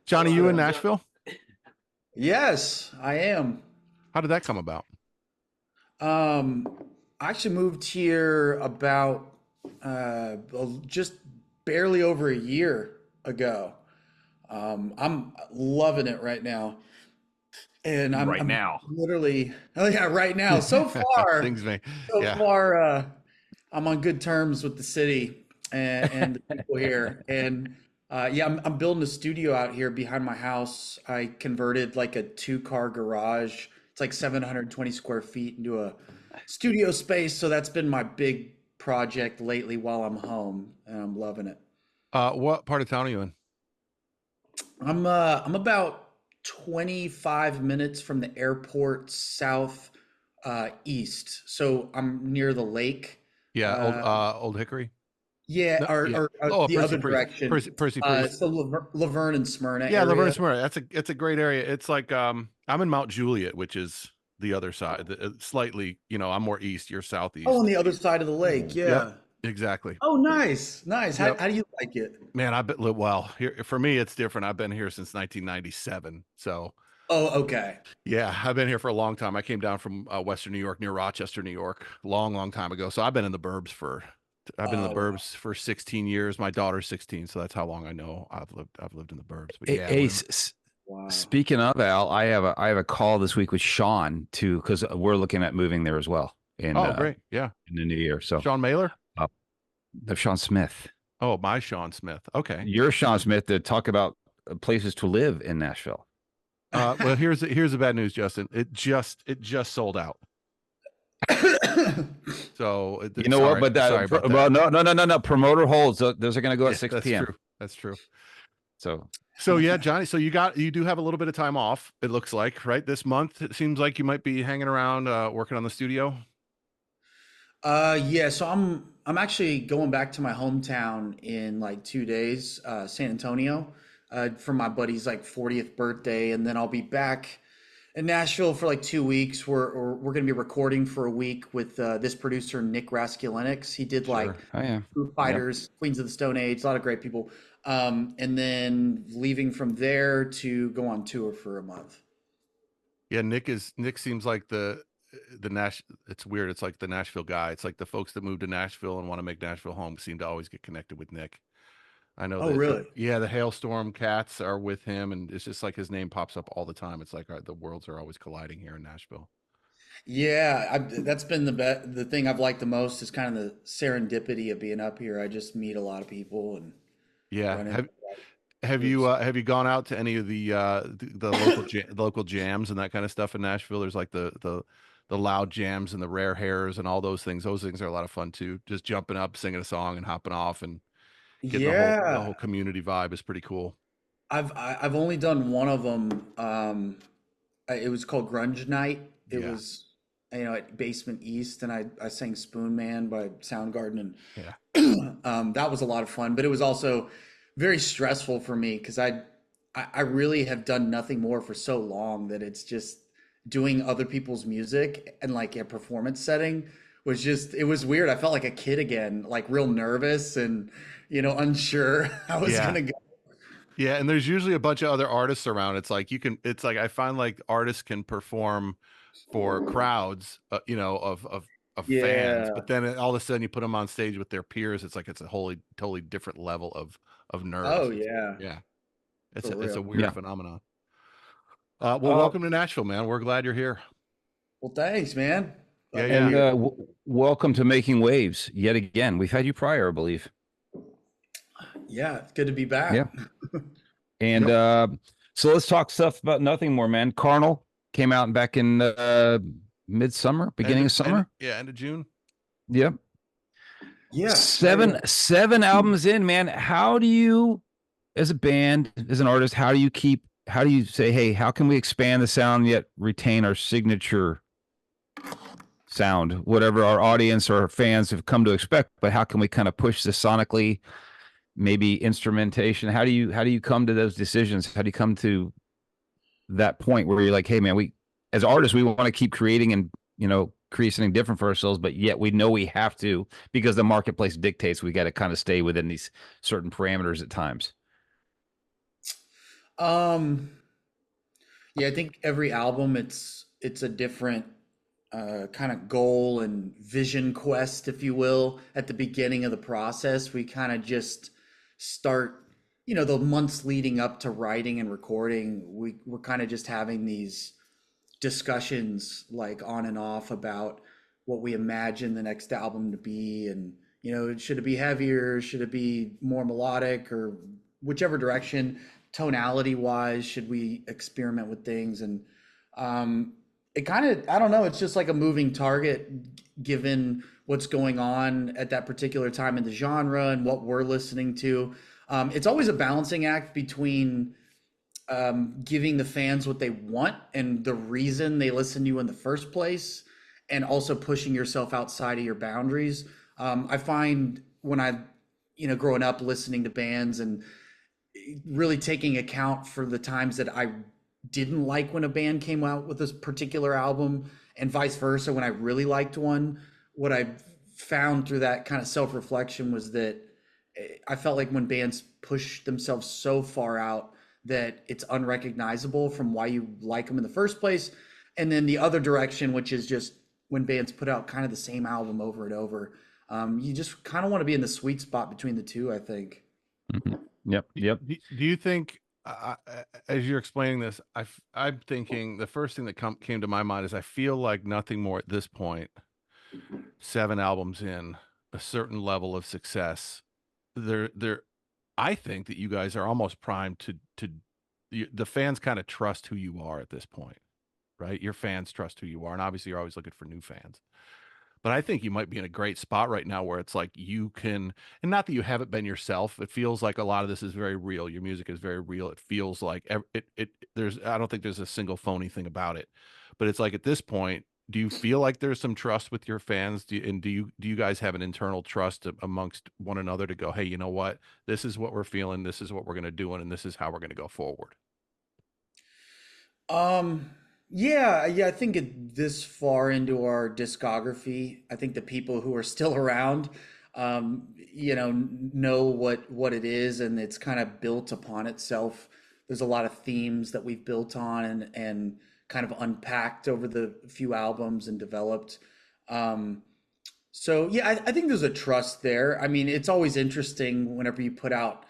Johnny, you in Nashville? Yes, I am. How did that come about? Um, I actually moved here about just barely over a year ago. I'm loving it right now, and I'm Right I'm now. literally oh yeah right now. Things may, So yeah. far, I'm on good terms with the city and the people here, and yeah, I'm building a studio out here behind my house. I converted like a two-car garage. It's like 720 square feet into a studio space. So that's been my big project lately while I'm home, and I'm loving it. What part of town are you in? I'm about 25 minutes from the airport south east. So I'm near the lake. Yeah, Uh, Old Hickory. yeah, No, yeah. or Oh, the Percy other Priest. direction. Percy Priest. So Laverne and Smyrna Yeah, Laverne area. Smyrna. It's a great area. It's like I'm in Mount Juliet, which is the other side. Slightly, I'm more east. You're Oh, on southeast. the other side of the lake. Yep, Yeah. exactly. Oh, nice, nice. How Yep. how do you like it? Man, I've been well here for me. It's different. I've been here since 1997. So Oh, okay. yeah, I've been here for a long time. I came down from Western New York, near Rochester, New York, long, long time ago. So I've been in the Oh, wow. burbs for 16 years. My daughter's 16, so that's how long I know I've lived in the burbs. But Hey, yeah, hey, when Wow. speaking of Al, I have a call this week with Sean too because we're looking at moving there as well oh great, yeah, in the new year. So Sean Mailer. uh, the Sean Smith, Oh, my Sean Smith. Okay. you're Sean Smith to talk about places to live in Nashville. Well, here's the bad news, Justin. It just sold out. So You know what? sorry, But sorry about well, that. no. Promoter holds. Those are going to go at Yeah, 6 that's p.m. true. That's true. So So yeah, Johnny. So you do have a little bit of time off. It looks like right this month. It seems like you might be hanging around, working on the studio. Yeah, so I'm actually going back to my hometown in like 2 days, San Antonio, for my buddy's like 40th birthday, and then I'll be back in Nashville for like 2 weeks. We're gonna be recording for a week with this producer Nick Raskulinecz. He did like Sure. oh yeah, Foo yep. Fighters, Queens of the Stone Age, a lot of great people. And then leaving from there to go on tour for a month. Yeah, Nick seems like the Nash. It's weird. It's like the Nashville guy. It's like the folks that move to Nashville and want to make Nashville home seem to always get connected with Nick. I know Oh, that really? yeah, the Hailstorm Cats are with him, and it's just like his name pops up all the time. It's like the worlds are always colliding here in Nashville. Yeah, that's been the thing I've liked the most is kind of the serendipity of being up here. I just meet a lot of people and Yeah. run into Have a lot of have you groups. have you gone out to any of the local jams and that kind of stuff in Nashville? There's like the loud jams and the rare hairs and all those things. Those things are a lot of fun too. Just jumping up, singing a song, and hopping off, and getting the whole Yeah, community vibe is pretty cool. I've only done one of them. It was called Grunge Night. It Yeah, was at Basement East, and I sang Spoon Man by Soundgarden, yeah, and that was a lot of fun. But it was also very stressful for me because I really have done nothing more for so long that it's just doing other people's music and like a performance setting was just it was weird. I felt like a kid again, like real nervous and unsure I was yeah. gonna go. Yeah, and there's usually a bunch of other artists around. It's like I find like artists can perform for crowds, of fans, Yeah. but then all of a sudden you put them on stage with their peers. It's like it's a wholly totally different level of nerves. Oh yeah, Yeah, for it's a real. weird Yeah. phenomenon. Well, Uh, welcome to Nashville, man. We're glad you're here. Well, thanks, man. Yeah, Glad to be yeah, and here. welcome to Making Waves yet again. We've had you prior, I believe. Yeah, it's good to be Yeah. back. And yep. so let's talk stuff about nothing more, man. Carnal came out back in midsummer, beginning of summer. End of June. Yep. Yeah, yeah, yeah. Seven albums in, man. How do you, as a band, as an artist, how do you say, hey, how can we expand the sound yet retain our signature sound, whatever our audience or our fans have come to expect, but how can we kind of push this sonically, maybe instrumentation? How do you come to those decisions? How do you come to that point where you're like, hey man, we as artists, we want to keep creating and create something different for ourselves, but yet we know we have to because the marketplace dictates we got to kind of stay within these certain parameters at times. Um, yeah, I think every album it's a different kind of goal and vision quest, if you will. At the beginning of the process, we kind of just start, the months leading up to writing and recording. We're kind of just having these discussions like on and off about what we imagine the next album to be, and should it be heavier, should it be more melodic, or whichever direction, tonality wise, should we experiment with things. And it kind of, I don't know, it's just like a moving target given what's going on at that particular time in the genre and what we're listening to. It's always a balancing act between giving the fans what they want and the reason they listen to you in the first place, and also pushing yourself outside of your boundaries. I find when growing up listening to bands and really taking account for the times that I didn't like when a band came out with this particular album, and vice versa when I really liked one, what I found through that kind of self-reflection was that I felt like when bands push themselves so far out that it's unrecognizable from why you like them in the first place. And then the other direction, which is just when bands put out kind of the same album over and over, you just kind of want to be in the sweet spot between the two, I think. Mhm. Yep. Yep. Do you think, as you're explaining this, I'm thinking the first thing that came to my mind is I feel like nothing more at this point, 7 albums in, a certain level of success. There, I think that you guys are almost primed the fans kind of trust who you are at this point, right? Your fans trust who you are, and obviously you're always looking for new fans. But I think you might be in a great spot right now where it's like you can, and not that you haven't been yourself. It feels like a lot of this is very real. Your music is very real. It feels like I don't think there's a single phony thing about it. But it's like at this point, do you feel like there's some trust with your fans? Do you guys have an internal trust amongst one another to go, hey, you know what? This is what we're feeling. This is what we're going to do, and this is how we're going to go forward. Um, yeah, I think this far into our discography, I think the people who are still around, know what it is, and it's kind of built upon itself. There's a lot of themes that we've built on and kind of unpacked over the few albums and developed. Um, so yeah, I think there's a trust there. I mean, it's always interesting whenever you put out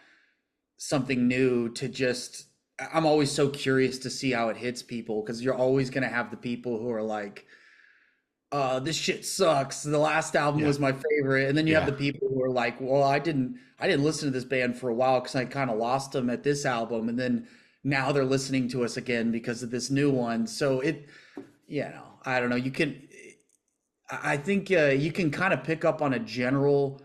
something new to just, I'm always so curious to see how it hits people, because you're always going to have the people who are like, this shit sucks, the last album Yeah, was my favorite. And then you have yeah. the people who are like, well, I didn't listen to this band for a while because I kind of lost them at this album, and then now they're listening to us again because of this new one. So I don't know, I think you can kind of pick up on a general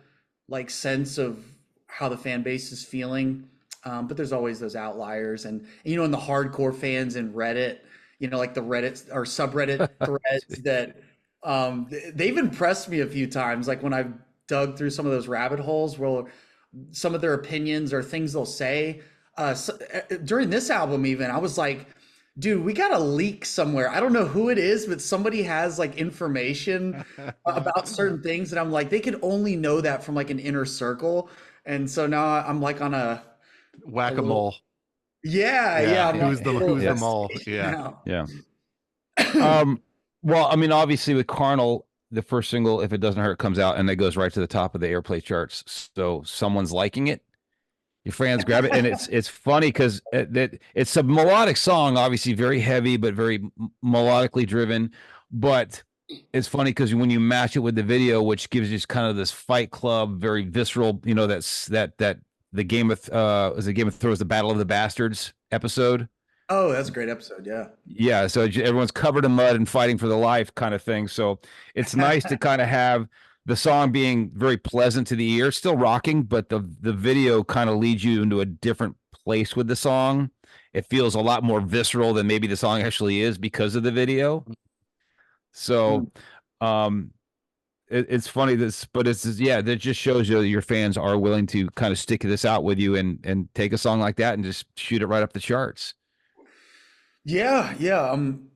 like sense of how the fan base is feeling, but there's always those outliers, and in the hardcore fans in Reddit, like the Reddit or subreddit threads that they've impressed me a few times. Like when I've dug through some of those rabbit holes, where some of their opinions or things they'll say. During this album, even I was like, dude, we got a leak somewhere. I don't know who it is, but somebody has like information about certain things. And I'm like, they could only know that from like an inner circle. And so now I'm like on a little, Whack-a-mole. yeah, Yeah, yeah. I'm on Yeah. who's a the little who's Yeah. the mole? investigation Yeah. now. Yeah. Um, well, I mean, obviously with Carnal, the first single, If It Doesn't Hurt, comes out and it goes right to the top of the airplay charts. So someone's liking it. Your fans grab it, and it's funny because it's a melodic song, obviously very heavy, but very melodically driven. But it's funny because when you match it with the video, which gives you kind of this Fight Club, very visceral, that the Game of was the Game of Thrones, the Battle of the Bastards episode. Oh, that's a great episode. Yeah. Yeah, so everyone's covered in mud and fighting for their life, kind of thing. So it's nice to kind of have the song being very pleasant to the ear, still rocking, but the video kind of leads you into a different place with the song. It feels a lot more visceral than maybe the song actually is because of the video. So, Mm. um, it's funny this, but yeah, that just shows you that your fans are willing to kind of stick this out with you and take a song like that and just shoot it right up the charts. Yeah. I'm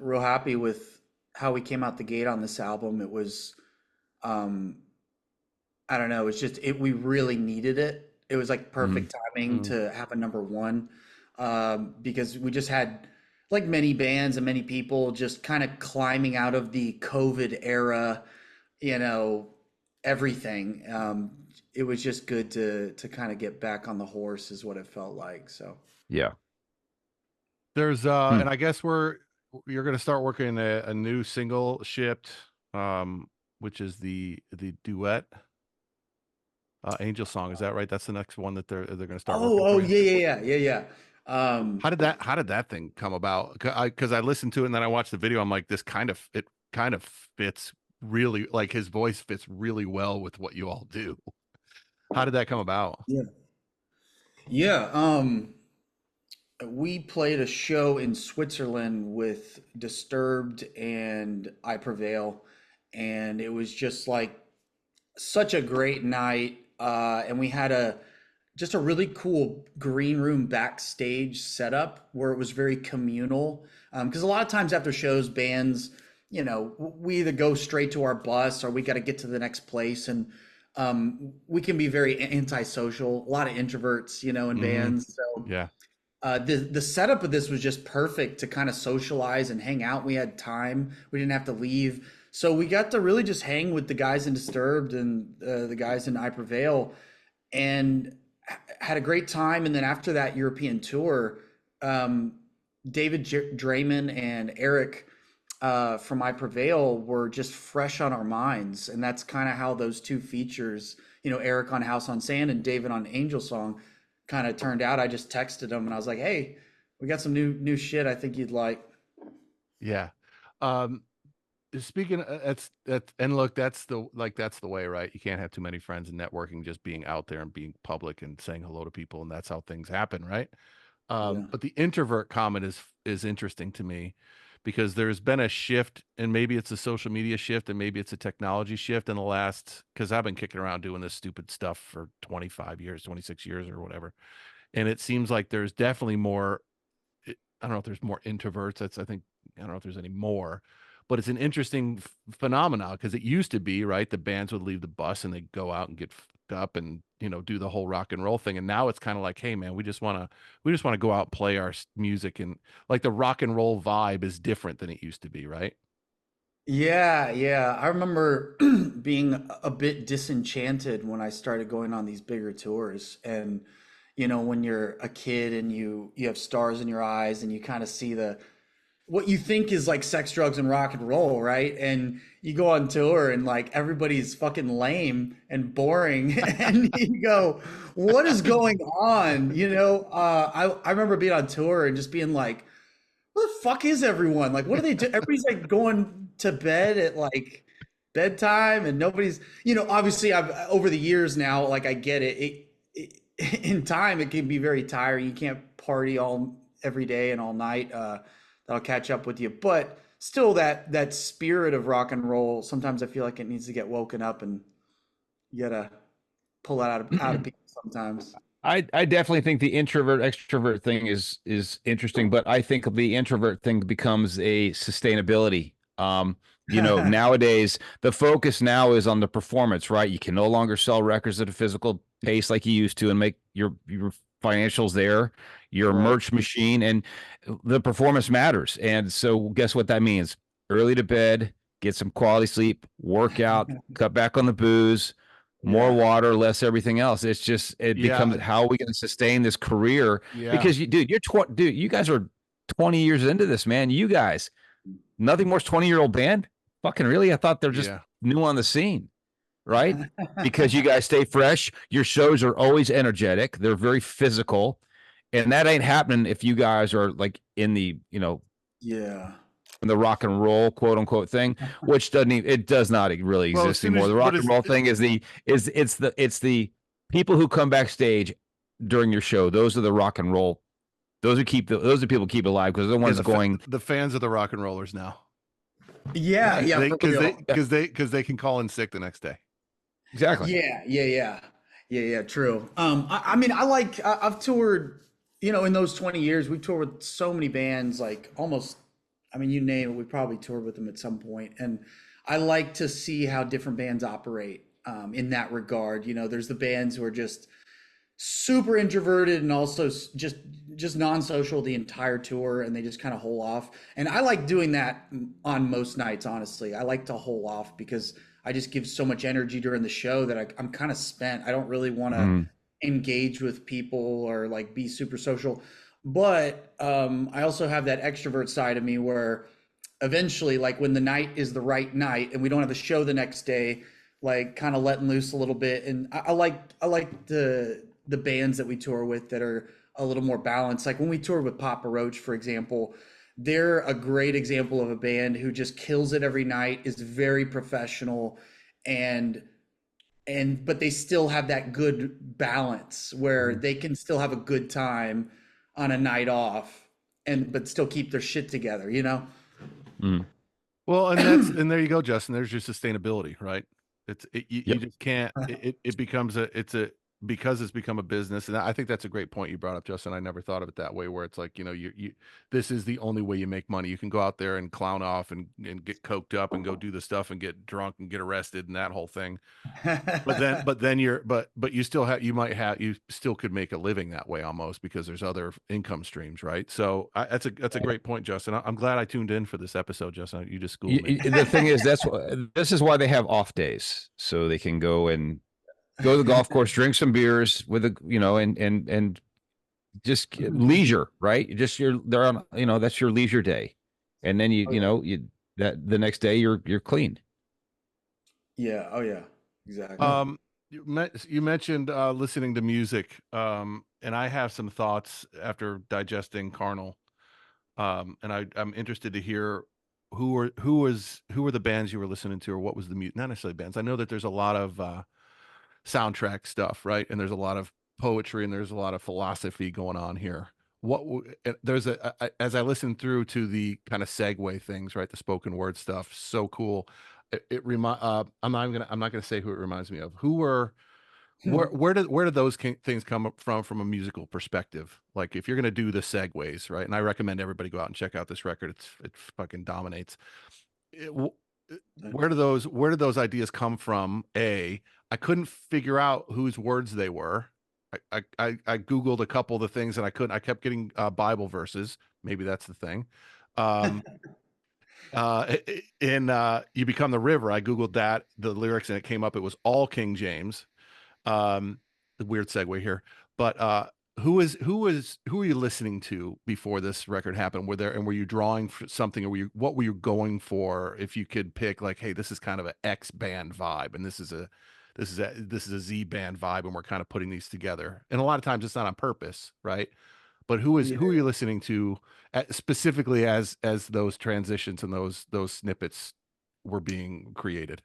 real happy with how we came out the gate on this album. It was, um, I don't know. It's just we really needed it. It was like Mm, perfect timing Mm. to have a number one. because we just had, like many bands and many people, just kind of climbing out of the COVID era, you know, everything. It was just good to kind of get back on the horse, is what it felt like. So Yeah. There's Hmm. and I guess you're gonna start working a new single shipped, which is the duet Angel Song. Is that right? That's the next one that they're gonna start working oh for you. yeah, How did that thing come about? Because I listened to it and then I watched the video. I'm like, it kind of fits really, like his voice fits really well with what you all do. How did that come about? yeah, yeah. We played a show in Switzerland with Disturbed and I Prevail, and it was just like such a great night. And we had a just a really cool green room backstage setup where it was very communal. Because a lot of times after shows, bands, we either go straight to our bus or we got to get to the next place, and we can be very antisocial. A lot of introverts, in Hmm. bands. So Yeah. the setup of this was just perfect to kind of socialize and hang out. We had time. We didn't have to leave. So we got to really just hang with the guys in Disturbed and the guys in I Prevail, and had a great time. And then after that European tour, um, David Draymond and Eric from I Prevail were just fresh on our minds. And that's kind of how those two features, Eric on House on Sand and David on Angel Song, kind of turned out. I just texted him and I was like, "Hey, we got some new shit I think you'd like." Yeah. Um, Speaking and look, that's the way, right? You can't have too many friends and networking, just being out there and being public and saying hello to people, and that's how things happen, right? Yeah. But the introvert comment is interesting to me because there's been a shift, and maybe it's a social media shift, and maybe it's a technology shift in the last, because I've been kicking around doing this stupid stuff for 25 years, 26 years or whatever. And it seems like there's definitely more I don't know if there's more introverts. I don't know if there's any more, but it's an interesting phenomenon because it used to be, right, the bands would leave the bus and they'd go out and get fucked up and do the whole rock and roll thing. And now it's kind of like, hey man, we just want to go out and play our music, and like the rock and roll vibe is different than it used to be, right? Yeah, yeah. I remember being a bit disenchanted when I started going on these bigger tours. And when you're a kid and you have stars in your eyes and you kind of see the what you think is like sex, drugs, and rock and roll, right? And you go on tour and like everybody's fucking lame and boring, and you go, "What is going on?" I remember being on tour and just being like, "Where the fuck is everyone? Like, what are they do?" Everybody's like going to bed at like bedtime, and nobody's, obviously I've over the years now, like I get it. In time, it can be very tiring. You can't party all every day and all night. That'll catch up with you, but still, that spirit of rock and roll. Sometimes I feel like it needs to get woken up, and you gotta pull it out of people sometimes. I definitely think the introvert extrovert thing is interesting, but I think the introvert thing becomes a sustainability. Nowadays the focus now is on the performance, right? You can no longer sell records at a physical pace like you used to and make your financials there, your Right. merch machine, and the performance matters. And so guess what that means? Early to bed, get some quality sleep, work out, cut back on the booze, more Yeah. water, less everything else. It becomes, Yeah, how are we going to sustain this career? yeah, Because dude, you guys are 20 years into this, man. You guys, nothing more's 20-year-old band. Fucking really? I thought they're just yeah. new on the scene, right? Because you guys stay fresh. Your shows are always energetic. They're very physical. And that ain't happening if you guys are like in Yeah. the rock and roll quote unquote thing, which it does not really Well, as exist soon anymore. as The but rock and as roll thing is it's the people who come backstage during your show. Those are the rock and roll. Those are people keep alive because they're the yeah, ones going. the fans are the rock and rollers now. Yeah. They Yeah. they For real. because they can call in sick the next day. Exactly. Yeah, yeah, yeah, yeah, yeah. True. I mean, I've toured, in those 20 years, we've toured with so many bands, like almost, I mean, you name it, we probably toured with them at some point. And I like to see how different bands operate, in that regard. There's the bands who are just super introverted and also just just non-social the entire tour, and they just kind of hole off. And I like doing that on most nights, honestly. I like to hole off because I just give so much energy during the show that I'm kind of spent. I don't really want to Mm, engage with people or like be super social. But I also have that extrovert side of me where eventually, like when the night is the right night and we don't have a show the next day, like kind of letting loose a little bit. And I like the bands that we tour with that are a little more balanced. Like when we toured with Papa Roach, for example, they're a great example of a band who just kills it every night, is very professional, and but they still have that good balance where mhm, they can still have a good time on a night off and but still keep their shit together, you know? mm. Well, and there you go, Justin. There's your sustainability, right? You Yep. just can't. It becomes a because it's become a business, and I think that's a great point you brought up, Justin. I never thought of it that way, where it's like, you this is the only way you make money. You can go out there and clown off and get coked up and go do the stuff and get drunk and get arrested and that whole thing. But then but you still have you still could make a living that way almost because there's other income streams, right? So that's a great point, Justin. I'm glad I tuned in for this episode, Justin. You just schooled me. The thing is, this is why they have off days, so they can go to the golf course, drink some beers with and just leisure, right? Just they're on, that's your leisure day, and then Oh yeah. that the next day you're clean. Yeah, oh yeah. Exactly. Um, you mentioned listening to music, and I have some thoughts after digesting Carnal. And I'm interested to hear who were the bands you were listening to, or what was the music? Not necessarily bands. I know that there's a lot of soundtrack stuff, right? And there's a lot of poetry and there's a lot of philosophy going on here. There's as I listened through to the kind of segue things, right? The spoken word stuff, so cool. I'm not gonna say who it reminds me of. Who were where did those things come up from a musical perspective? Like if you're gonna do the segues, right? And I recommend everybody go out and check out this record. It fucking dominates. It, w- where did those ideas come from? I couldn't figure out whose words they were. I googled a couple of the things and I couldn't. I kept getting Bible verses. Maybe that's the thing. Um, in "You Become the River," I googled that the lyrics and it came up. It was all King James. The weird segue here, but who are you listening to before this record happened? Were you drawing for something, or what were you going for? If you could pick, like, hey, this is kind of an X band vibe, and this is a Z band vibe, and we're kind of putting these together. And a lot of times it's not on purpose, right? But Yeah. who are you listening to specifically as those transitions and those snippets were being created?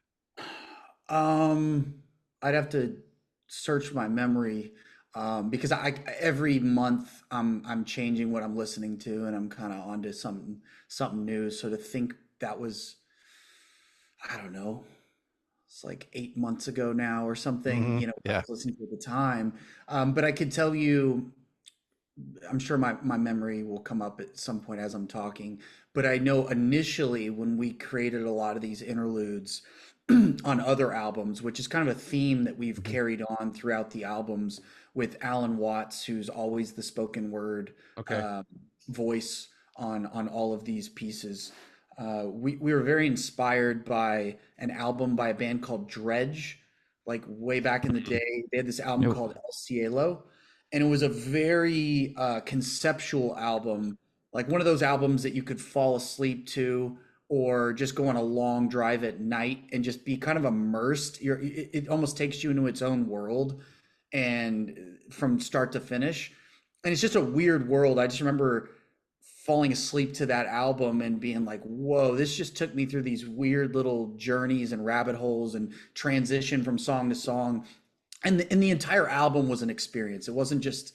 Um, I'd have to search my memory because I every month I'm changing what I'm listening to and I'm kind of onto something new. So to think that was I don't know, it's like 8 months ago now or something, Hmm. what I Yeah. was listening to at the time. But I could tell you, I'm sure my memory will come up at some point as I'm talking, but I know initially when we created a lot of these interludes on other albums, which is kind of a theme that we've Hmm. carried on throughout the albums with Alan Watts, who's always the spoken word Okay. uh, voice on all of these pieces. We were very inspired by an album by a band called Dredge, like way back in the day. They had this album No. called El Cielo, and it was a very conceptual album, like one of those albums that you could fall asleep to or just go on a long drive at night and just be kind of immersed. It almost takes you into its own world and from start to finish. And it's just a weird world. I just remember falling asleep to that album and being like, whoa, this just took me through these weird little journeys and rabbit holes and transition from song to song. And the entire album was an experience. It wasn't just,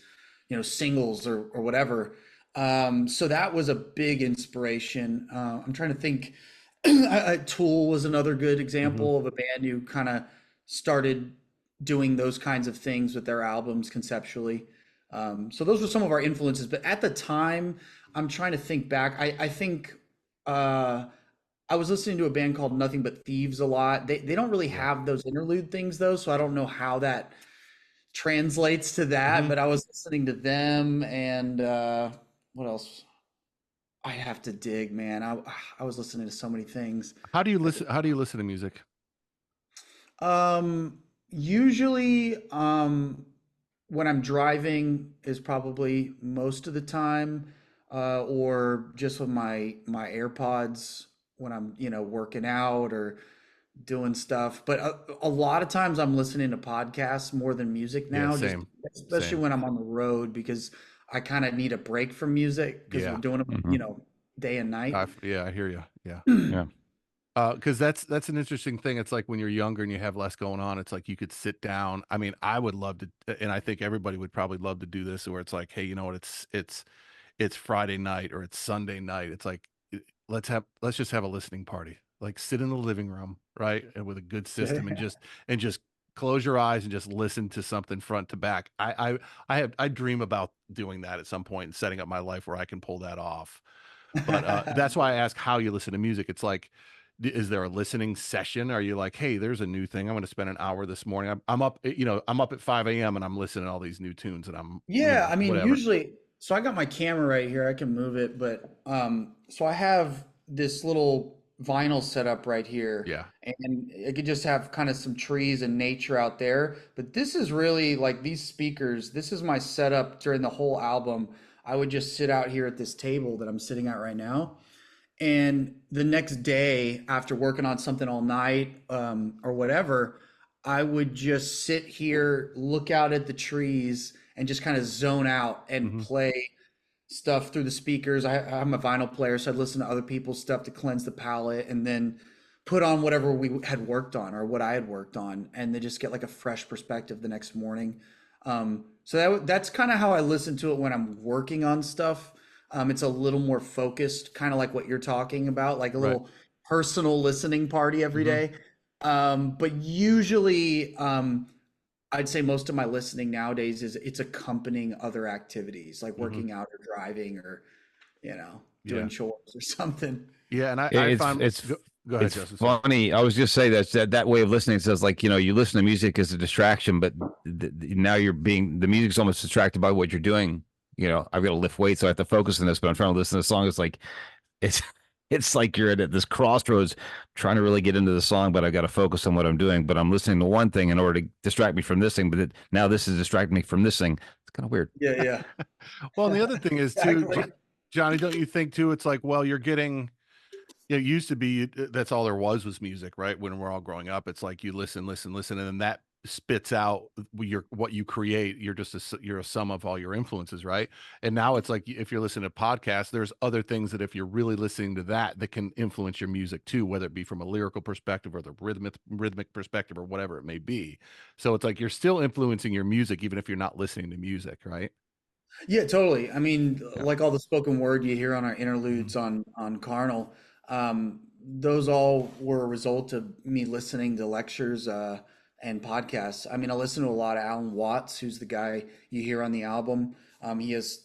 singles or whatever. So that was a big inspiration. I'm trying to think. Tool was another good Hmm. example of a band who kind of started doing those kinds of things with their albums conceptually. So those were some of our influences. But at the time, I'm trying to think back. I think uh, I was listening to a band called Nothing But Thieves a lot. They don't really Yeah. have those interlude things though, so I don't know how that translates to that, Hmm. but I was listening to them and what else? I have to dig, man. I was listening to so many things. How do you listen? How do you listen to music? Um, Usually, when I'm driving is probably most of the time, or just with my AirPods when I'm, working out or doing stuff. But a lot of times I'm listening to podcasts more than music Yeah, now, just same, especially same. when I'm on the road because I kind of need a break from music because we're Yeah, doing them, Hmm. day and night. yeah, I hear you. Yeah. Yeah. Because that's an interesting thing. It's like when you're younger and you have less going on, it's like you could sit down. I mean, I would love to, and I think everybody would probably love to do this, where it's like, hey, you know what? It's Friday night or it's Sunday night. It's like let's just have a listening party. Like sit in the living room, right, and with a good system, and just close your eyes and just listen to something front to back. I dream about doing that at some point and setting up my life where I can pull that off. But that's why I ask how you listen to music. It's like, is there a listening session? Are you like, hey, there's a new thing. I'm going to spend an hour this morning. I'm up, I'm up at 5 a.m. and I'm listening to all these new tunes and I'm, Yeah, I mean, whatever. usually, so I got my camera right here. I can move it, but so I have this little vinyl setup right here, Yeah. and I could just have kind of some trees and nature out there. But this is really like these speakers. This is my setup during the whole album. I would just sit out here at this table that I'm sitting at right now, and the next day, after working on something all night, or whatever, I would just sit here, look out at the trees, and just kind of zone out and Hmm. play stuff through the speakers. I'm a vinyl player, so I'd listen to other people's stuff to cleanse the palate, and then put on whatever we had worked on or what I had worked on, and then just get like a fresh perspective the next morning. So that's kind of how I listen to it when I'm working on stuff. It's a little more focused, kind of like what you're talking about, like a Right. little personal listening party every Hmm. day. But usually, I'd say most of my listening nowadays is it's accompanying other activities like Hmm. working out or driving or, Yeah. doing chores or something. Yeah. And I It's find, it's go ahead, it's Justin. Sorry. funny. I was just say that way of listening says like you listen to music as a distraction, but now the music's almost distracted by what you're doing. I've got to lift weights, so I have to focus on this. But I'm trying to listen to the song. It's like it's it's like you're at this crossroads, trying to really get into the song, but I got to focus on what I'm doing. But I'm listening to one thing in order to distract me from this thing. But now this is distracting me from this thing. It's kind of weird. Yeah, Well, and the yeah. other thing is too, Exactly. Johnny, don't you think too? It's like, well, you're getting, it used to be that's all there was music, right? When we're all growing up, it's like you listen, listen, listen, and then that spits out what you create. You're just you're a sum of all your influences, right? And now it's like if you're listening to podcasts, there's other things that if you're really listening to that can influence your music too, whether it be from a lyrical perspective or the rhythmic perspective or whatever it may be. So it's like you're still influencing your music even if you're not listening to music, right? Yeah, totally. I mean, Yeah. like all the spoken word you hear on our Mhm. interludes on Carnal, those all were a result of me listening to lectures and podcasts. I mean, I listen to a lot of Alan Watts, who's the guy you hear on the album. He has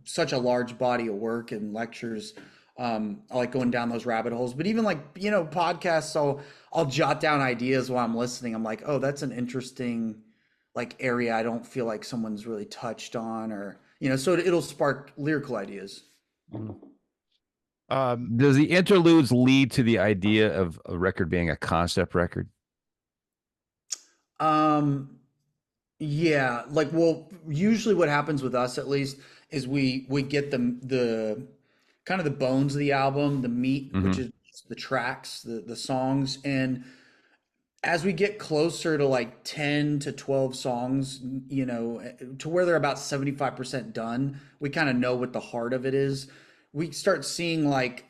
such a large body of work and lectures. I like going down those rabbit holes, but even like podcasts. So I'll jot down ideas while I'm listening. I'm like, oh, that's an interesting like area I don't feel like someone's really touched on or so it'll spark lyrical ideas. Mhm. Um, Does the interludes lead to the idea of a record being a concept record? Um yeah, like well usually what happens with us at least is we get the kind of the bones of the album, the meat, which Hmm. is the tracks, the songs, and as we get closer to like 10 to 12 songs, to where they're about 75% done, we kind of know what the heart of it is. We start seeing like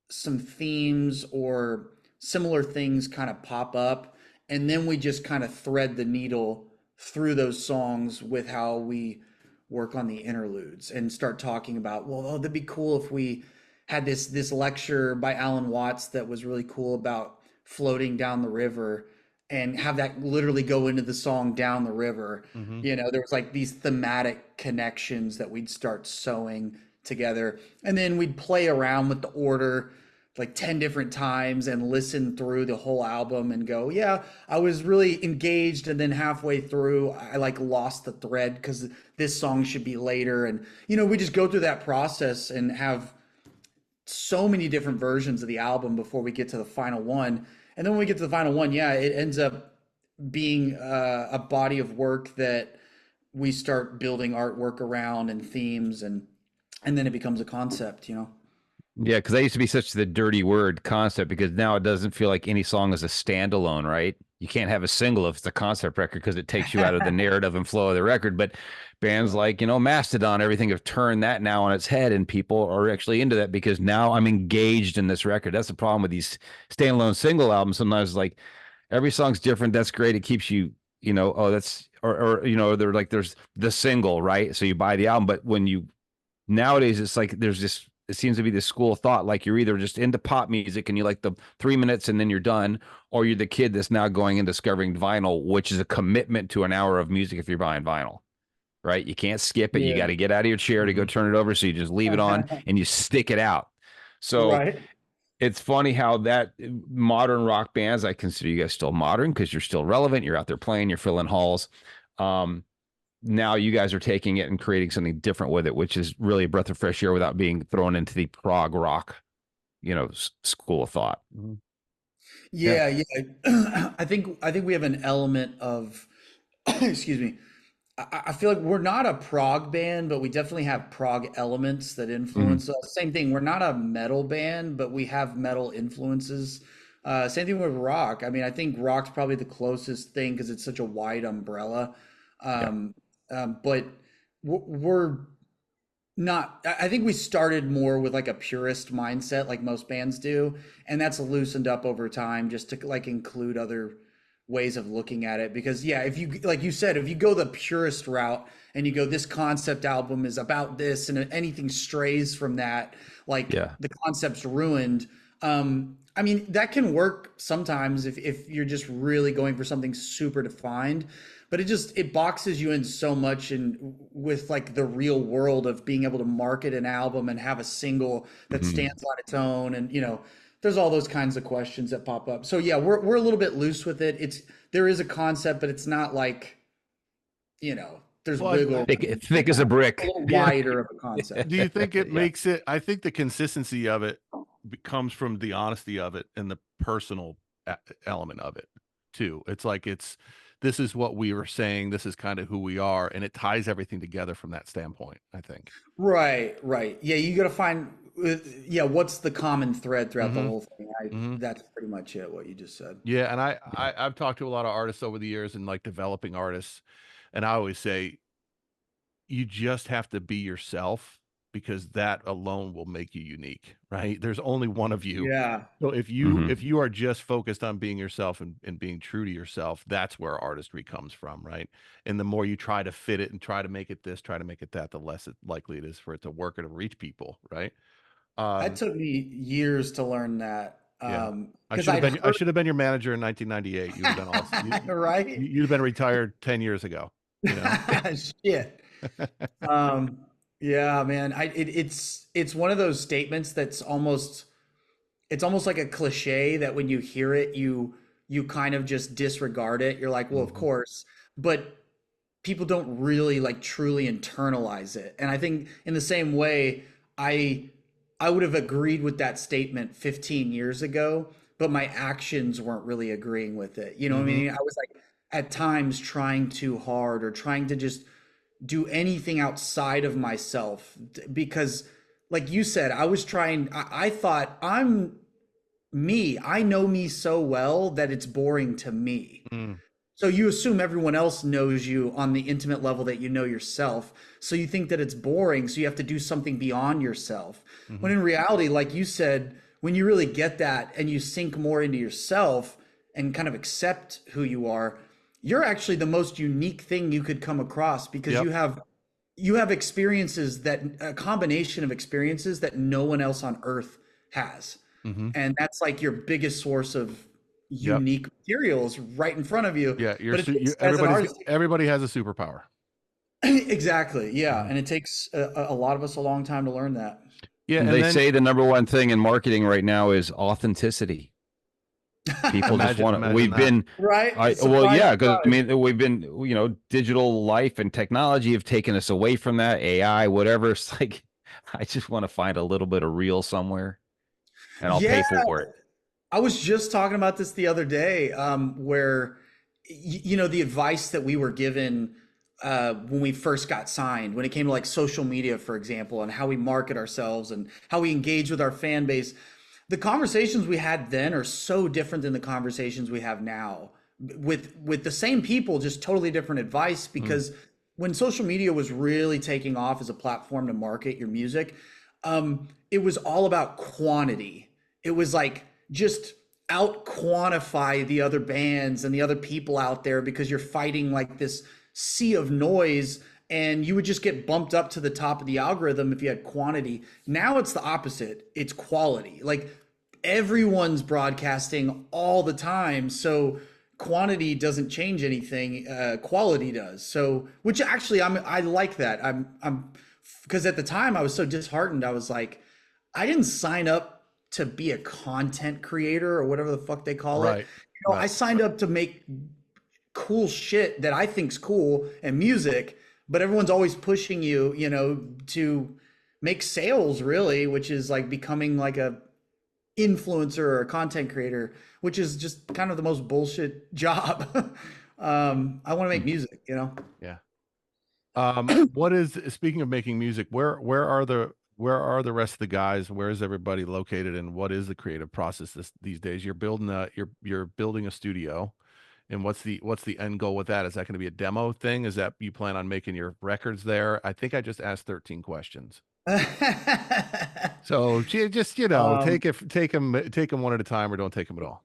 some themes or similar things kind of pop up. And then we just kind of thread the needle through those songs with how we work on the interludes and start talking about, well, oh, that'd be cool if we had this lecture by Alan Watts that was really cool about floating down the river and have that literally go into the song down the river. mhm. There was like these thematic connections that we'd start sewing together. And then we'd play around with the order, like 10 different times and listen through the whole album and go, yeah, I was really engaged. And then halfway through, I like lost the thread because this song should be later. And, you know, we just go through that process and have so many different versions of the album before we get to the final one. And then when we get to the final one, yeah, it ends up being a body of work that we start building artwork around and themes, and then it becomes a concept, you know. Yeah, because that used to be such the dirty word concept because now it doesn't feel like any song is a standalone, right? You can't have a single if it's a concept record because it takes you out of the narrative and flow of the record. But bands like, you know, Mastodon, everything have turned that now on its head, and people are actually into that because now I'm engaged in this record. That's the problem with these standalone single albums. Sometimes like every song's different. That's great. It keeps you, you know, oh, that's or you know, they're like there's the single, right? So you buy the album, but when you nowadays it's like there's this it seems to be this school of thought like you're either just into pop music and you like the 3 minutes and then you're done, or you're the kid that's now going and discovering vinyl, which is a commitment to an hour of music if you're buying vinyl, right? You can't skip it. You got Yeah. to get out of your chair to go turn it over, so you just leave it on and you stick it out. So Right. it's funny how that modern rock bands, I consider you guys still modern because you're still relevant, you're out there playing, you're filling halls. Now you guys are taking it and creating something different with it, which is really a breath of fresh air without being thrown into the prog rock, you know, school of thought. Yeah. Yeah, yeah. I think we have an element of excuse me. I feel like we're not a prog band, but we definitely have prog elements that Mhm. influence us. Same thing. We're not a metal band, but we have metal influences. Same thing with rock. I mean, I think rock's probably the closest thing because it's such a wide umbrella. Yeah. Um, but we're not, I think we started more with like a purist mindset, like most bands do, and that's loosened up over time just to like include other ways of looking at it. Because yeah, if you like you said, if you go the purist route and you go, this concept album is about this, and anything strays from that, like Yeah. the concept's ruined. I mean, that can work sometimes if you're just really going for something super defined, but it boxes you in so much, and with like the real world of being able to market an album and have a single that Mhm. stands on its own, and you know, there's all those kinds of questions that pop up. So yeah, we're a little bit loose with it. There is a concept, but it's not like, you know, there's Well, wiggle room. Thick as a A brick. little yeah. wider of a concept. Do you think it Yeah. makes it? I think the consistency of it comes from the honesty of it and the personal element of it too. It's like this is what we were saying. This is kind of who we are, and it ties everything together from that standpoint, I think. Right, right. Yeah, you got to find, yeah, what's the common thread throughout the Hmm. whole thing? Hmm. That's pretty much it, what you just said. Yeah, and I've talked to a lot of artists over the years and like developing artists, and I always say you just have to be yourself because that alone will make you unique, right? There's only one of you. Yeah. So Mhm. if you are just focused on being yourself and being true to yourself, that's where artistry comes from, right? And the more you try to fit it and try to make it this, try to make it that, the less likely it is for it to work or to reach people, right? It Um, took me years to learn that. yeah. Because I'd I heard, should have been your manager in 1998. You would have been all right? you'd have been retired 10 years ago, you know? Shit. Um, yeah, man. It's one of those statements that's almost, it's almost like a cliche that when you hear it, you kind of just disregard it. You're like, well, of Mhm. course, but people don't really like truly internalize it. And I think in the same way, I I would have agreed with that statement 15 years ago, but my actions weren't really agreeing with it. You know what I Mhm. mean? I was like at times trying too hard or trying to just do anything outside of myself because like you said, I was trying, I thought I'm me. I know me so well that it's boring to me. Mm. So you assume everyone else knows you on the intimate level that you know yourself. So you think that it's boring. So you have to do something beyond yourself. When Mhm. in reality, like you said, when you really get that and you sink more into yourself and kind of accept who you are, you're actually the most unique thing you could come across because Yep. you have experiences that a combination of experiences that no one else on earth has. Mhm. And that's like your biggest source of Yep. unique materials right in front of you. Yeah, But it takes, as an artist, everybody has a superpower. exactly, yeah, Mhm. and it takes a lot of us a long time to learn that. Yeah, And and they then say the number one thing in marketing right now is authenticity. People just want to, imagine we've that. been, Right? well, Surprise, yeah, because I surprise. mean, we've been, digital life and technology have taken us away from that, AI, whatever. It's like, I just want to find a little bit of real somewhere and I'll Yeah, pay for it. I was just talking about this the other day, where the advice that we were given when we first got signed, when it came to like social media, for example, and how we market ourselves and how we engage with our fan base. The conversations we had then are so different than the conversations we have now with the same people, just totally different advice. Mm, Because when social media was really taking off as a platform to market your music, it was all about quantity. It was like just out quantify the other bands and the other people out there because you're fighting like this sea of noise, and you would just get bumped up to the top of the algorithm if you had quantity. Now it's the opposite. It's quality. Like everyone's broadcasting all the time. So quantity doesn't change anything. Quality does. So, which actually I like that. I'm because at the time I was so disheartened. I was like, I didn't sign up to be a content creator or whatever the fuck they call it. right, I right. signed up to make cool shit that I think's cool and music, but everyone's always pushing you, to make sales really, which is like becoming like a influencer or a content creator, which is just kind of the most bullshit job. I want to make Hmm. music. Yeah. What is speaking of making music, where are the rest of the guys? Where is everybody located, and what is the creative process these days? You're building a studio, and what's the end goal with that? Is that going to be a demo thing? Is that you plan on making your records there? I think I just asked 13 questions. So just um, take them one at a time, or don't take them at all.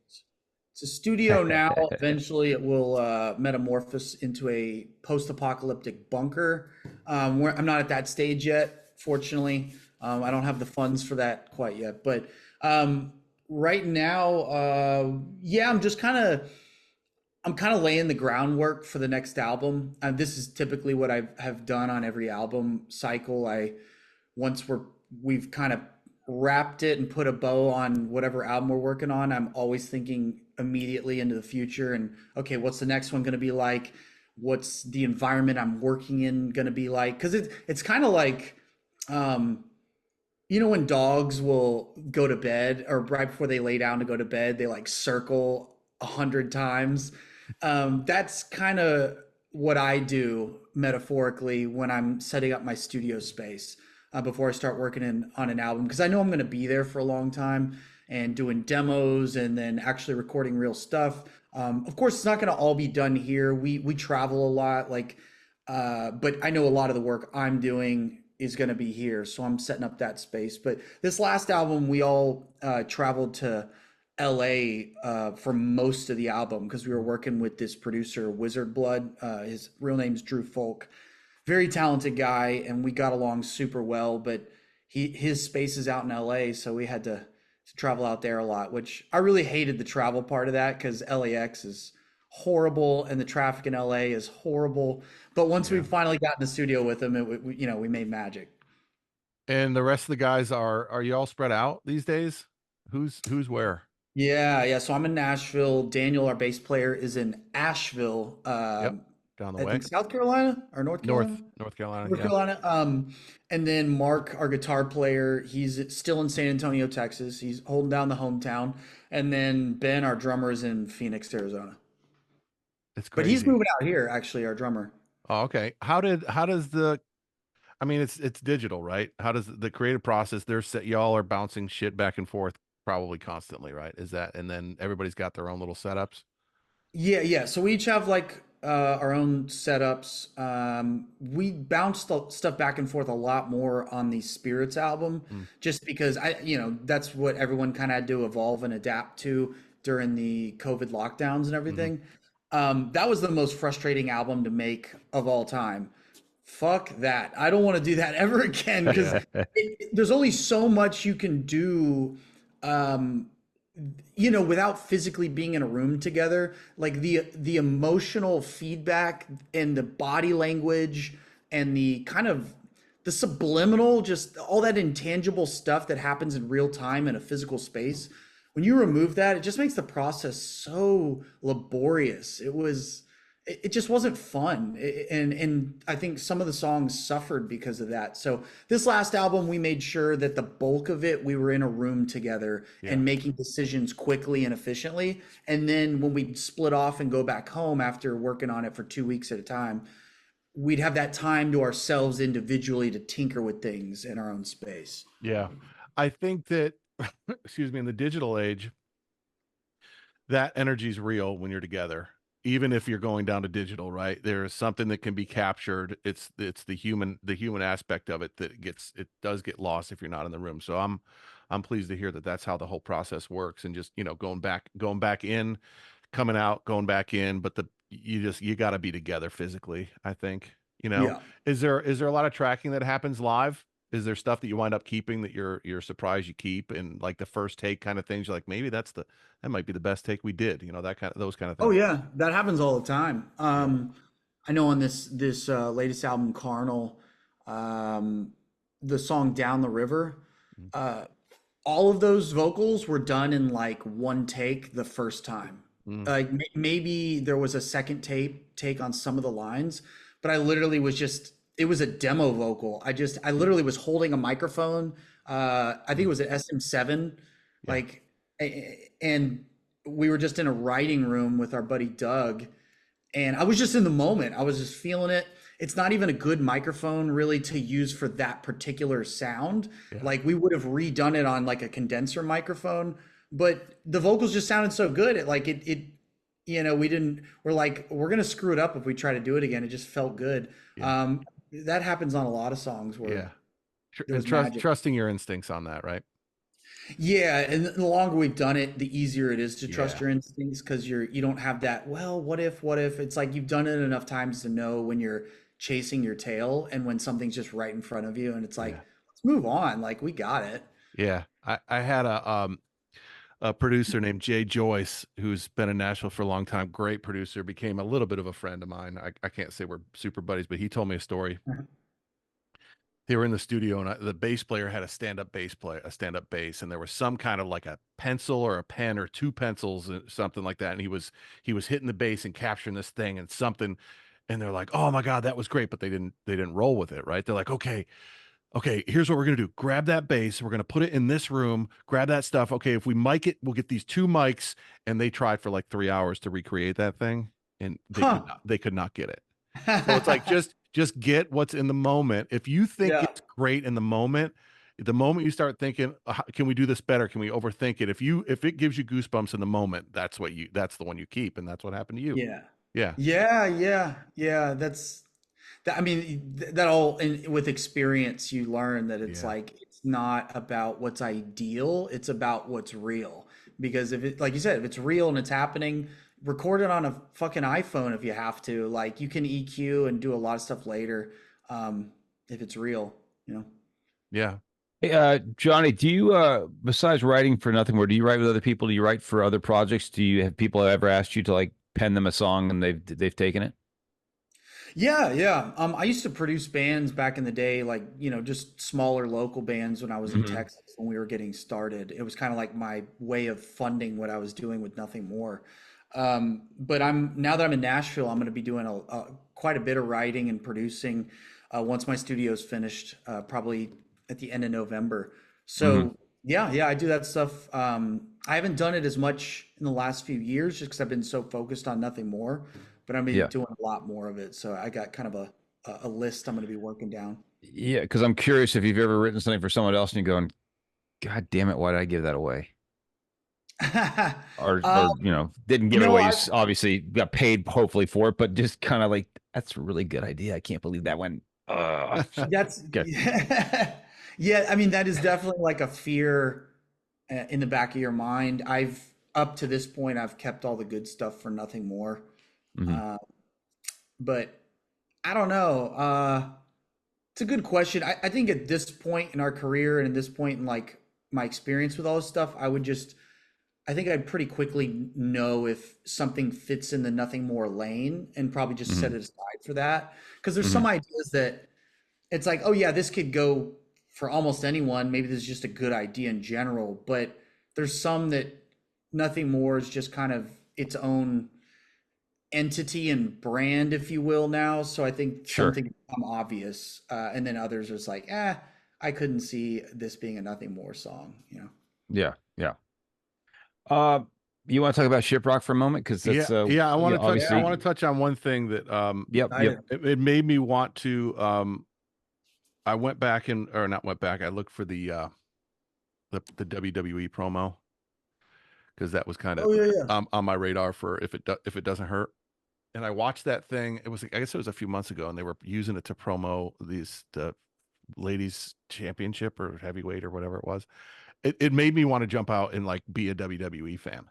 it's a studio now. Eventually, it will metamorphose into a post-apocalyptic bunker. Where I'm not at that stage yet, fortunately. I don't have the funds for that quite yet. But right now, yeah, I'm kind of laying the groundwork for the next album. This is typically what I have done on every album cycle. Once we've kind of wrapped it and put a bow on whatever album we're working on, I'm always thinking immediately into the future and okay, what's the next one going to be like? What's the environment I'm working in going to be like? Because it's kind of like, um, when dogs will go to bed or right before they lay down to go to bed, they like circle 100 times. That's kind of what I do metaphorically when I'm setting up my studio space before I start working on an album, because I know I'm going to be there for a long time and doing demos and then actually recording real stuff. Of course, it's not going to all be done here. We travel a lot, but I know a lot of the work I'm doing is going to be here, so I'm setting up that space. But this last album, we all traveled to LA for most of the album because we were working with this producer, Wizard Blood. His real name's Drew Folk. Very talented guy, and we got along super well. But his space is out in LA, so we had to travel out there a lot, which I really hated the travel part of that because LAX is horrible and the traffic in LA is horrible. But once we Yeah. finally got in the studio with him, we made magic. And the rest of the guys are you all spread out these days? Who's where? Yeah, yeah. So I'm in Nashville. Daniel, our bass player, is in Asheville. Yep, down the I way. think South Carolina or North Carolina. North Carolina. North Yeah. Carolina. And then Mark, our guitar player, he's still in San Antonio, Texas. He's holding down the hometown. And then Ben, our drummer, is in Phoenix, Arizona. It's But he's crazy. moving out here, actually, our drummer. Oh, okay. How does the I mean, it's digital, right? How does the creative process? Y'all are bouncing shit back and forth probably constantly, right? Is that, and then everybody's got their own little setups. Yeah, yeah. So we each have like our own setups. We bounced the stuff back and forth a lot more on the Spirits album, Mm, just because that's what everyone kind of had to evolve and adapt to during the COVID lockdowns and hmm. everything. That was the most frustrating album to make of all time. Fuck that. I don't want to do that ever again because Yeah. there's only so much you can do. Um, without physically being in a room together, like the emotional feedback and the body language and the kind of the subliminal, just all that intangible stuff that happens in real time in a physical space. When you remove that, it just makes the process so laborious. It just wasn't fun. And I think some of the songs suffered because of that. So this last album, we made sure that the bulk of it, we were in a room together Yeah. and making decisions quickly and efficiently. And then when we split off and go back home after working on it for 2 weeks at a time, we'd have that time to ourselves individually to tinker with things in our own space. Yeah. I think that, excuse me, in the digital age, that energy is real when you're together. Even if you're going down to digital, right? There is something that can be captured. It's the human aspect of it that it does get lost if you're not in the room. So I'm pleased to hear that that's how the whole process works, and just, going back in, coming out, going back in, but you got to be together physically, I think. Yeah. Is there a lot of tracking that happens live? Is there stuff that you wind up keeping that you're surprised you keep, and like the first take kind of things? You're like, maybe that might be the best take we did. Those kind of Oh things. yeah, that happens all the time. Yeah. I know on this latest album, Carnal, um, the song "Down the River," Mhm. uh, all of those vocals were done in like one take the first time. Mm. Like maybe there was a second take on some of the lines, but I literally was just it was a demo vocal. I literally was holding a microphone. I think it Mm. was an SM7, Yeah. like, and we were just in a writing room with our buddy Doug, and I was just in the moment. I was just feeling it. It's not even a good microphone really to use for that particular sound. Yeah. Like we would have redone it on like a condenser microphone, but the vocals just sounded so good. We didn't, we're like, we're going to screw it up if we try to do it again. It just felt good. Yeah. That happens on a lot of songs where Yeah. there And was magic. trusting your instincts on that, right? Yeah, and the longer we've done it, the easier it is to trust Yeah. your instincts because you don't have that, well, what if? It's like you've done it enough times to know when you're chasing your tail and when something's just right in front of you and it's like, Yeah. let's move on. Like we got it. Yeah. I had a producer named Jay Joyce, who's been in Nashville for a long time. Great producer, became a little bit of a friend of mine. I can't say we're super buddies, but he told me a story. They were in the studio, and the bass player had a stand-up bass, and there was some kind of like a pencil or a pen or two pencils, something like that. And he was hitting the bass and capturing this thing and something, and they're like, "Oh my God, that was great!" But they didn't roll with it, right? They're like, "Okay, here's what we're gonna do. Grab that bass. We're gonna put it in this room. Grab that stuff. Okay, if we mic it, we'll get these two mics." And they tried for like 3 hours to recreate that thing, and Huh. they could not get it. So it's like, just get what's in the moment. If you think Yeah. it's great in the moment you start thinking, can we do this better? Can we overthink it? If it gives you goosebumps in the moment, that's the one you keep, and that's what happened to you. Yeah. Yeah. Yeah. I mean, that all with experience, you learn that it's Yeah. like it's not about what's ideal, it's about what's real. Because if it, like you said, if it's real and it's happening, record it on a fucking iPhone if you have to. Like you can EQ and do a lot of stuff later, if it's real, you know. Yeah. Hey, Johnny, do you besides writing for Nothing More, do you write with other people? Do you write for other projects? Do you have people ever asked you to like pen them a song and they've taken it? Yeah. I used to produce bands back in the day, like, just smaller local bands when I was in Hmm. Texas when we were getting started. It was kind of like my way of funding what I was doing with Nothing More. But now that I'm in Nashville, I'm going to be doing quite a bit of writing and producing once my studio's finished, probably at the end of November. Hmm. So yeah, I do that stuff. I haven't done it as much in the last few years just because I've been so focused on Nothing More, but I'm be Yeah. doing a lot more of it. So I got kind of a list I'm going to be working down. Yeah, because I'm curious if you've ever written something for someone else and you're going, God damn it, why did I give that away? Uh, Or didn't give it no, away. You I obviously got paid hopefully for it, but just kind of like, that's a really good idea. I can't believe that went. that's Good. yeah. I mean, that is definitely like a fear in the back of your mind. Up to this point, I've kept all the good stuff for Nothing More. Hmm. Uh, but I don't know. It's a good question. I think at this point in our career and at this point in like my experience with all this stuff, I think I'd pretty quickly know if something fits in the Nothing More lane and probably just set Hmm. it aside for that. Because there's some Hmm. ideas that it's like, oh yeah, this could go for almost anyone. Maybe this is just a good idea in general, but there's some that nothing more is just kind of its own entity and brand, if you will, now. So I think Sure. something become obvious, and then others are just like, I couldn't see this being a nothing more song, you know. Yeah. Yeah. Uh, you want to talk about Shiprock for a moment? Because Yeah, that's yeah. I want yeah, to touch. I Yeah, obviously. want to touch on one thing that Yep. Yep. excited. it made me want to. I went back and or not went back. I looked for the WWE promo because that was kind of Oh yeah, yeah. on my radar for if it doesn't hurt. And I watched that thing. It was I guess it was a few months ago, and they were using it to promo the ladies championship or heavyweight or whatever it was. It made me want to jump out and like be a WWE fan.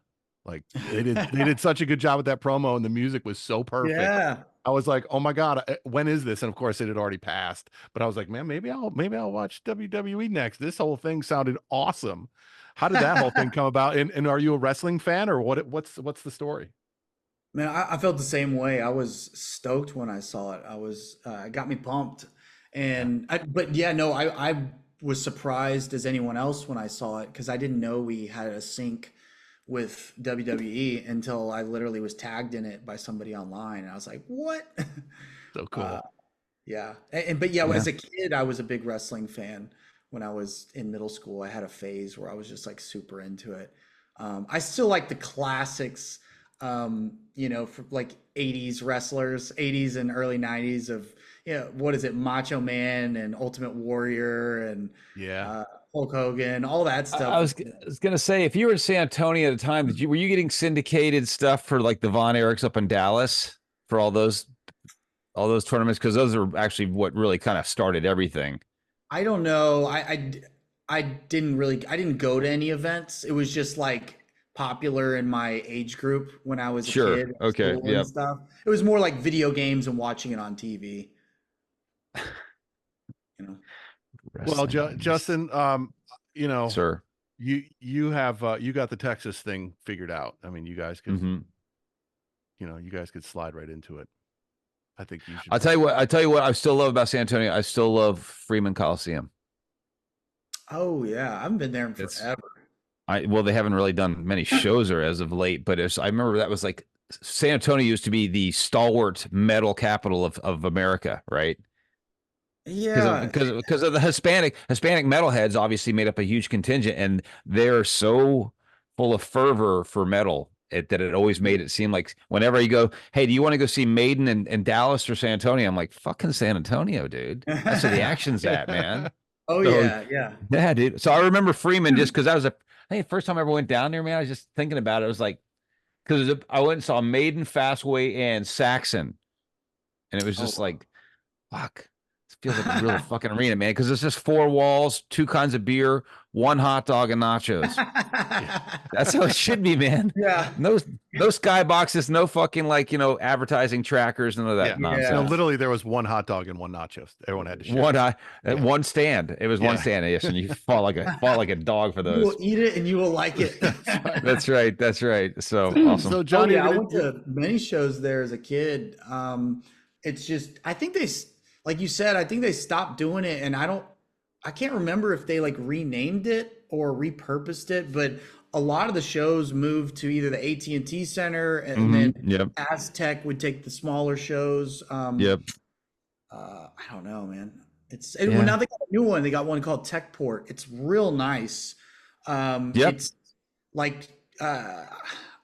Like they did such a good job with that promo, and the music was so perfect. Yeah. I was like, oh my God, when is this? And of course it had already passed, but I was like, man, maybe I'll watch WWE next. This whole thing sounded awesome. How did that whole thing come about? And are you a wrestling fan or what's the story? Man, I felt the same way. I was stoked when I saw it. It got me pumped. Yeah. But yeah, no, I was surprised as anyone else when I saw it because I didn't know we had a sync with WWE until I literally was tagged in it by somebody online. And I was like, what? So Uh, cool. yeah. But yeah, Yeah. as a kid, I was a big wrestling fan. When I was in middle school, I had a phase where I was just like super into it. I still like the classics, for like 80s wrestlers, 80s and early 90s of, what is it, Macho Man and Ultimate Warrior and Yeah. uh, Hulk Hogan, all that I, stuff. I was I was gonna say, if you were in San Antonio at the time, were you getting syndicated stuff for like the Von Erichs up in Dallas for all those tournaments? Because those are actually what really kind of started everything. I don't know. I I didn't go to any events. It was just like popular in my age group when I was a Sure. kid at Okay. school and Yep. stuff. It was more like video games and watching it on TV, you know. Well, Wrestling news, Justin, you know, sir. you have you got the Texas thing figured out. I mean, Hmm. you guys could slide right into it. I think you should I'll tell you what. I tell you what. I still love about San Antonio. I still love Freeman Coliseum. Oh yeah, I haven't been there in It's forever. well, they haven't really done many shows or as of late, but I remember that was like San Antonio used to be the stalwart metal capital of America, right? because of Yeah. because because of the Hispanic metalheads obviously made up a huge contingent, and they're so full of fervor for metal that it always made it seem like whenever you go, hey, do you want to go see Maiden in Dallas or San Antonio? I'm like, fucking San Antonio, dude. That's where the action's at, man. Oh So yeah, yeah. yeah, dude. So I remember Freeman just because I think the first time I ever went down there, man, I was just thinking about it. I was like, because I went and saw Maiden, Fastway, and Saxon, and it was Oh just wow. like, fuck. It feels like a real fucking arena, man. Because it's just four walls, two kinds of beer, one hot dog, and nachos. Yeah. That's how it should be, man. Yeah. No skyboxes, no fucking like advertising trackers, none of that Yeah. No, Yeah. nonsense. literally there was one hot dog and one nachos. Everyone had to share. One Yeah. one stand. It was one Yeah. stand, yes, and you fought like a dog for You will those. eat it and you will like it. That's right. That's right. That's right. So So awesome. Oh Johnny, yeah, I went to many shows there as a kid. It's just I think like you said, I think they stopped doing it, and I can't remember if they like renamed it or repurposed it, but a lot of the shows moved to either the AT&T Center, and then Yep. Aztec would take the smaller shows. Yep. I don't know, man. Well, Yeah. now they got a new one. They got one called Techport. It's real nice. Yep. It's like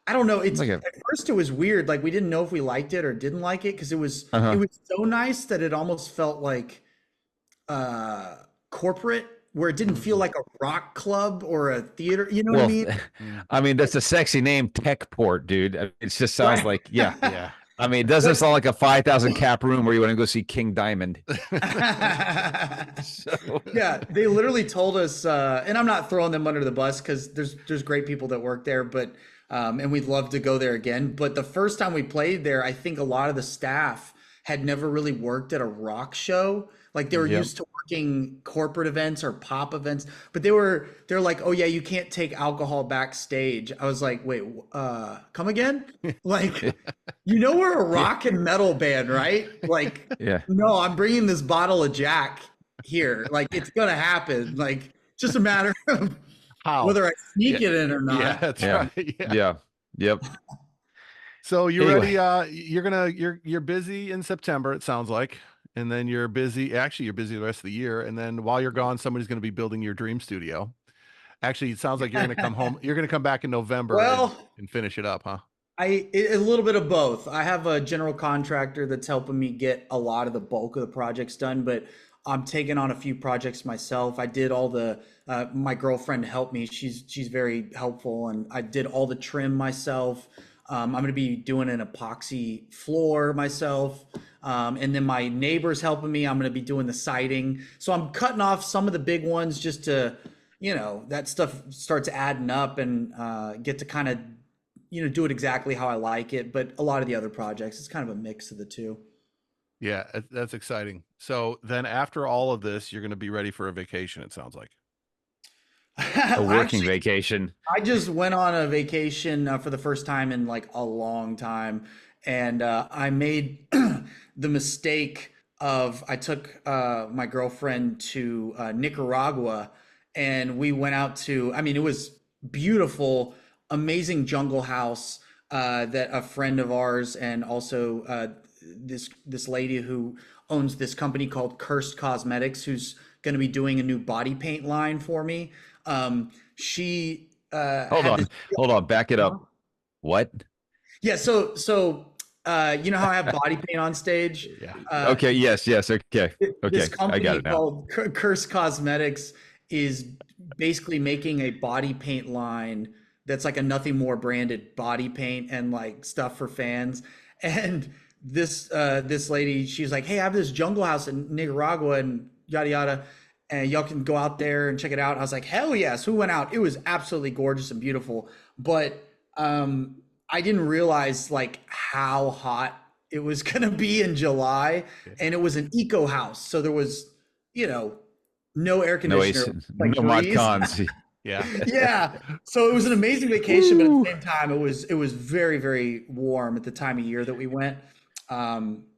I don't know. It's like a At first it was weird. Like we didn't know if we liked it or didn't like it because it uh-huh. was so nice that it almost felt like uh corporate, where it didn't feel Mhm. like a rock club or a theater. You know what I Well, mean? Mm. I mean, that's a sexy name, Techport, dude. It just sounds Right. like, yeah. Yeah. I mean, it doesn't But sound like a 5,000 cap room where you want to go see King Diamond. So, yeah, they literally told us, and I'm not throwing them under the bus because there's great people that work there, but and we'd love to go there again. But the first time we played there, I think a lot of the staff had never really worked at a rock show. Like they were Yep. used to working corporate events or pop events, but they're like, oh yeah, you can't take alcohol backstage. I was like, wait, come again? Like, we're a Yeah. rock and metal band, right? Like, Yeah. no, I'm bringing this bottle of Jack here. Like, it's gonna happen. Like, it's just a matter of How? whether I Yeah, sneak it in or yeah, not. that's Yeah. right. Yeah. Yeah. Yep. So you Anyway, ready? You're busy in September, it sounds like, and then you're busy. Actually, you're busy the rest of the year, and then while you're gone, somebody's going to be building your dream studio. Actually, it sounds like you're going to come home. You're going to come back in November Well, and finish it up, huh? a little bit of both. I have a general contractor that's helping me get a lot of the bulk of the projects done, but I'm taking on a few projects myself. I did all the my girlfriend helped me. She's very helpful, and I did all the trim myself. I'm going to be doing an epoxy floor myself. And then my neighbor's helping me. I'm going to be doing the siding. So I'm cutting off some of the big ones just to, that stuff starts adding up and get to kind of, do it exactly how I like it. But a lot of the other projects, it's kind of a mix of the two. Yeah, that's exciting. So then after all of this, you're going to be ready for a vacation, it sounds like. a working Actually, vacation. I just went on a vacation for the first time in like a long time, and I made the mistake of I took my girlfriend to Nicaragua, and we went out to. I mean, it was beautiful, amazing jungle house that a friend of ours and also this lady who owns this company called Cursed Cosmetics, who's going to be doing a new body paint line for me. She Hold had this. on. Hold on. Back it up. What? Yeah, so you know how I have body paint on stage? Yeah. Okay. Yes. Yes. Okay. This Okay. I got company it now. called Curse Cosmetics is basically making a body paint line that's like a Nothing More branded body paint and like stuff for fans. And this lady, she's like, "Hey, I have this jungle house in Nicaragua and yada yada, and y'all can go out there and check it out." I was like, "Hell yes!" We went out. It was absolutely gorgeous and beautiful, but I didn't realize like how hot it was gonna be in July, and it was an eco house, so there was, no air No ace. conditioner, like No mod breeze. cons. Yeah. Yeah, so it was an amazing vacation, but at the same time, it was very very warm at the time of year that we went.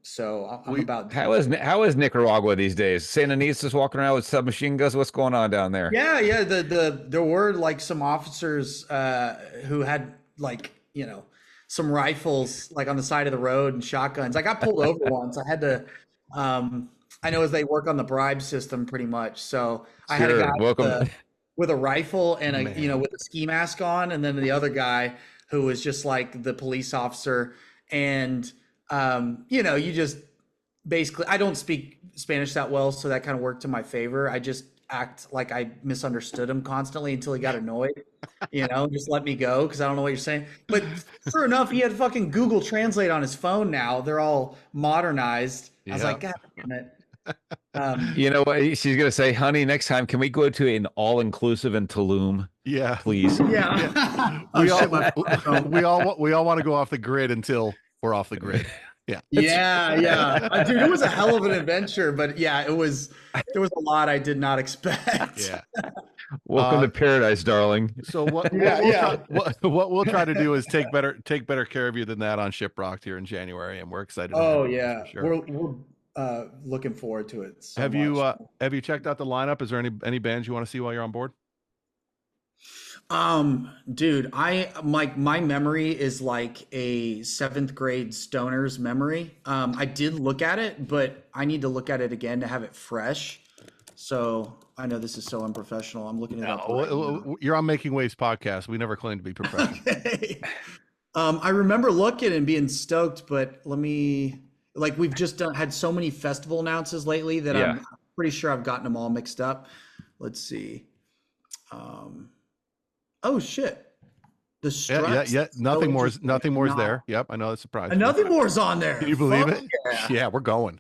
So I'm We about. How is Nicaragua these days? Sandinistas walking around with submachine guns. What's going on down there? Yeah. There were like some officers who had like some rifles like on the side of the road and shotguns. I got pulled over once. I had to. I know as they work on the bribe system pretty much. So I had a guy Sure. Welcome. with a rifle and Man. with a ski mask on, and then the other guy who was just like the police officer. And you just basically, I don't speak Spanish that well, so that kind of worked to my favor. I just act like I misunderstood him constantly until he got annoyed, just let me go because I don't know what you're saying. But sure enough, he had fucking Google Translate on his phone now. They're all modernized. I was like, God damn it. You know what? She's gonna say, "Honey, next time, can we go to an all-inclusive in Tulum, Yeah. please?" Yeah. We Oh, all shit, my phone. we all want to go off the grid until we're off the grid. Yeah. Yeah. Dude, it was a hell of an adventure, but yeah, there was a lot I did not expect. Yeah. Welcome to paradise, darling. So what Yeah, we'll yeah. what we'll try to do is take better care of you than that on Shiprocked here in January, and we're excited to have Oh you yeah. for sure. We're looking forward to it so Have much. you checked out the lineup? Is there any bands you want to see while you're on board? Dude, my memory is like a seventh grade stoner's memory. I did look at it, but I need to look at it again to have it fresh. So I know this is so unprofessional. I'm looking it up right now. You're on Making Waves podcast. We never claimed to be professional. Okay. I remember looking and being stoked, but we've just had so many festival announces lately that Yeah. I'm pretty sure I've gotten them all mixed up. Let's see. Oh shit. The Struts. Yeah. Nothing more is No. there. Yep, I know that's surprising. Nothing more's on there. Can you believe Fuck it? Yeah. Yeah, we're going.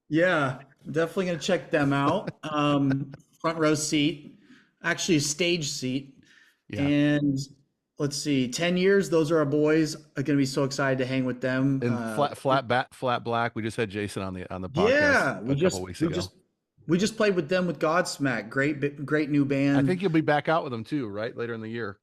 Yeah, definitely gonna check them out. Front row seat, actually a stage seat. Yeah. And let's see, 10 years. Those are our boys. I'm gonna be so excited to hang with them. And flat black. We just had Jason on the podcast Yeah, a couple weeks ago. We just played with them with Godsmack. Great new band. I think you'll be back out with them too, right? Later in the year.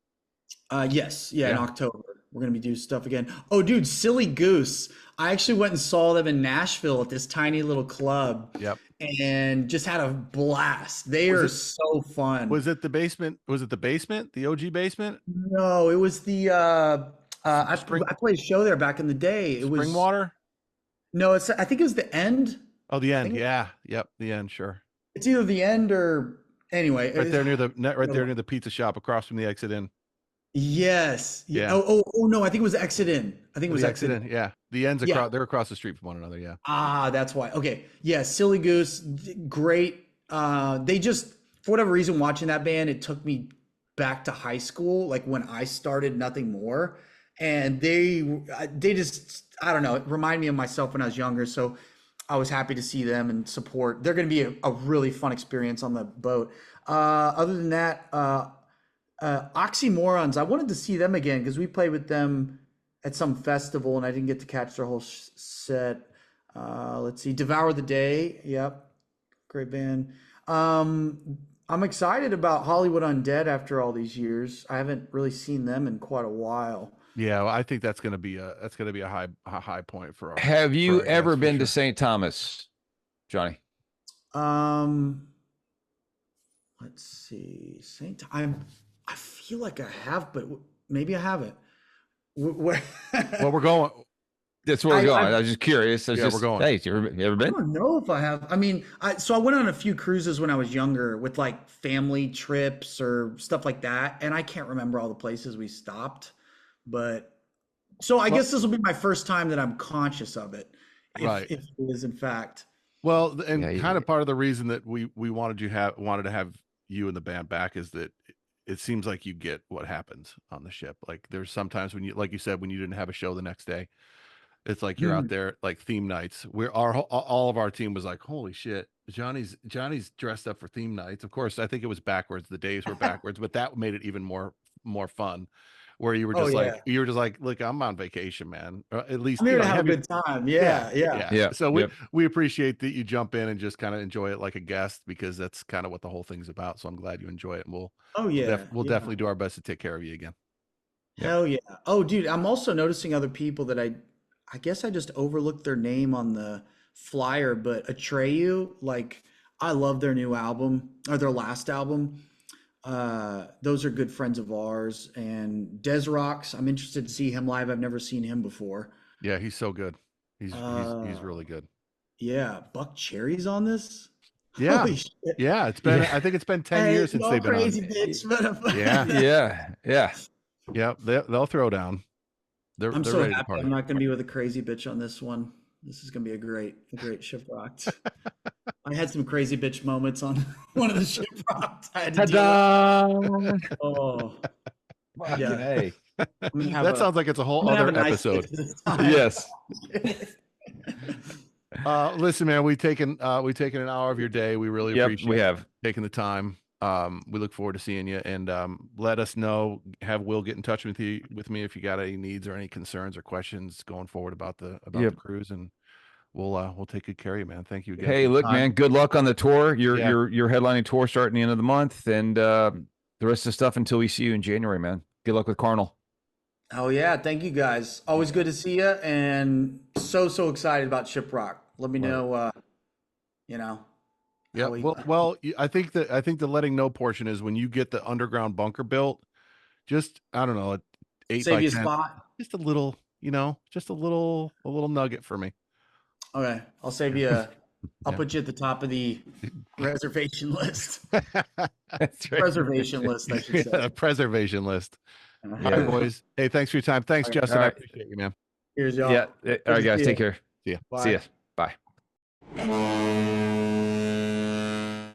Yes, yeah, in Yeah. October. We're gonna be doing stuff again. Oh, dude, Silly Goose. I actually went and saw them in Nashville at this tiny little club Yep. and just had a blast. They Was are it- so fun. Was it the basement? Was it the basement? The OG basement? No, it was the Spring I played a show there back in the day. It was Springwater? no, I think it was the end. Oh, the I end. think Yeah. Yep. The end. Sure. it's either the end or anyway. Right there near the pizza shop across from the exit in. Yes. Yeah. Yeah. Oh no, I think it was Exit In. I think it was The Exit exit In. in. Yeah. The ends Yeah. across. They're across the street from one another. Yeah. Ah, that's why. Okay. Yeah, Silly Goose, great. They just, for whatever reason, watching that band, it took me back to high school, like when I started Nothing More. And they just, I don't know, it reminded me of myself when I was younger. So I was happy to see them and support. They're going to be a really fun experience on the boat. Other than that, Oxymorons, I wanted to see them again because we played with them at some festival and I didn't get to catch their whole set. Let's see, Devour the Day. Yep, great band. I'm excited about Hollywood Undead after all these years. I haven't really seen them in quite a while. Yeah. Well, I think that's going to be a high point for our. Have you for our ever guests, for been to sure. St. Thomas, Johnny? Let's see, I feel like I have, but maybe I haven't. Where? Well, we're going. That's where we're going. I- I was just curious. Yeah, we're going. Hey, you ever I been? don't know if I have. I mean, so I went on a few cruises when I was younger with like family trips or stuff like that, and I can't remember all the places we stopped. But so I guess this will be my first time that I'm conscious of it, Right. if it is in fact. Well, and Yeah, kind of part of the reason that we wanted to have you and the band back is that it seems like you get what happens on the ship. Like there's sometimes when you, like you said, when you didn't have a show the next day, it's like you're out there like theme nights. All of our team was like, holy shit, Johnny's dressed up for theme nights. Of course, I think it was backwards. The days were backwards, but that made it even more fun. Where you were Oh, just yeah. like, look, I'm on vacation, man. At least I'm here to know, have a good time. Yeah. Yeah, So yep. we appreciate that you jump in and just kind of enjoy it like a guest because that's kind of what the whole thing's about. So I'm glad you enjoy it, and Oh yeah. we'll yeah. definitely do our best to take care of you again. Hell yeah. Oh, dude, I'm also noticing other people that I guess I just overlooked their name on the flyer, but Atreyu, like I love their new album or their last album. Those are good friends of ours. And Des Rocks, I'm interested to see him live. I've never seen him before. Yeah, he's so good. He's really good. Yeah, Buck Cherry's on this. Yeah, Holy shit. yeah. I think it's been 10 years since no they've been crazy on. bitch, but Yeah. Yeah. Yeah, they'll throw down. They're I'm so ready to happy party. I'm not going to be with a crazy bitch on this one. This is going to be a great shipwrecked. I had some crazy bitch moments on one of the shipwrecks. I had to deal with. Oh, yeah. Hey. I'm gonna have That a- sounds like it's a whole I'm gonna have other a nice episode. bitch this time. Yes. Listen, man, we've taken an hour of your day. We really Yep, appreciate we have. taking the time. We look forward to seeing you, and let us know. Have Will get in touch with me if you got any needs or any concerns or questions going forward about the Yep. cruise, and we'll take good care of you, man. Thank you again. Hey, for the look, time. man, good luck on the tour. Your Yeah. your headlining tour starting the end of the month, and the rest of the stuff until we see you in January, man. Good luck with Carnal. Oh yeah, thank you guys. Always good to see you, and so excited about Shiprock. Let me know. You know. Yeah. how we- Well, I think the letting know portion is when you get the underground bunker built. Just I don't know, 8 save by you a 10, spot. just a little, just a little nugget for me. Okay, I'll save you. I'll Yeah. put you at the top of the reservation list. That's right. Preservation list, I should say. Yeah, preservation list. All Yeah. right, boys. Hey, thanks for your time. Thanks, All right. Justin. All I right. appreciate you, man. Here's y'all. Yeah. All right, to guys, see take ya. care. See ya. Bye. See ya. Bye.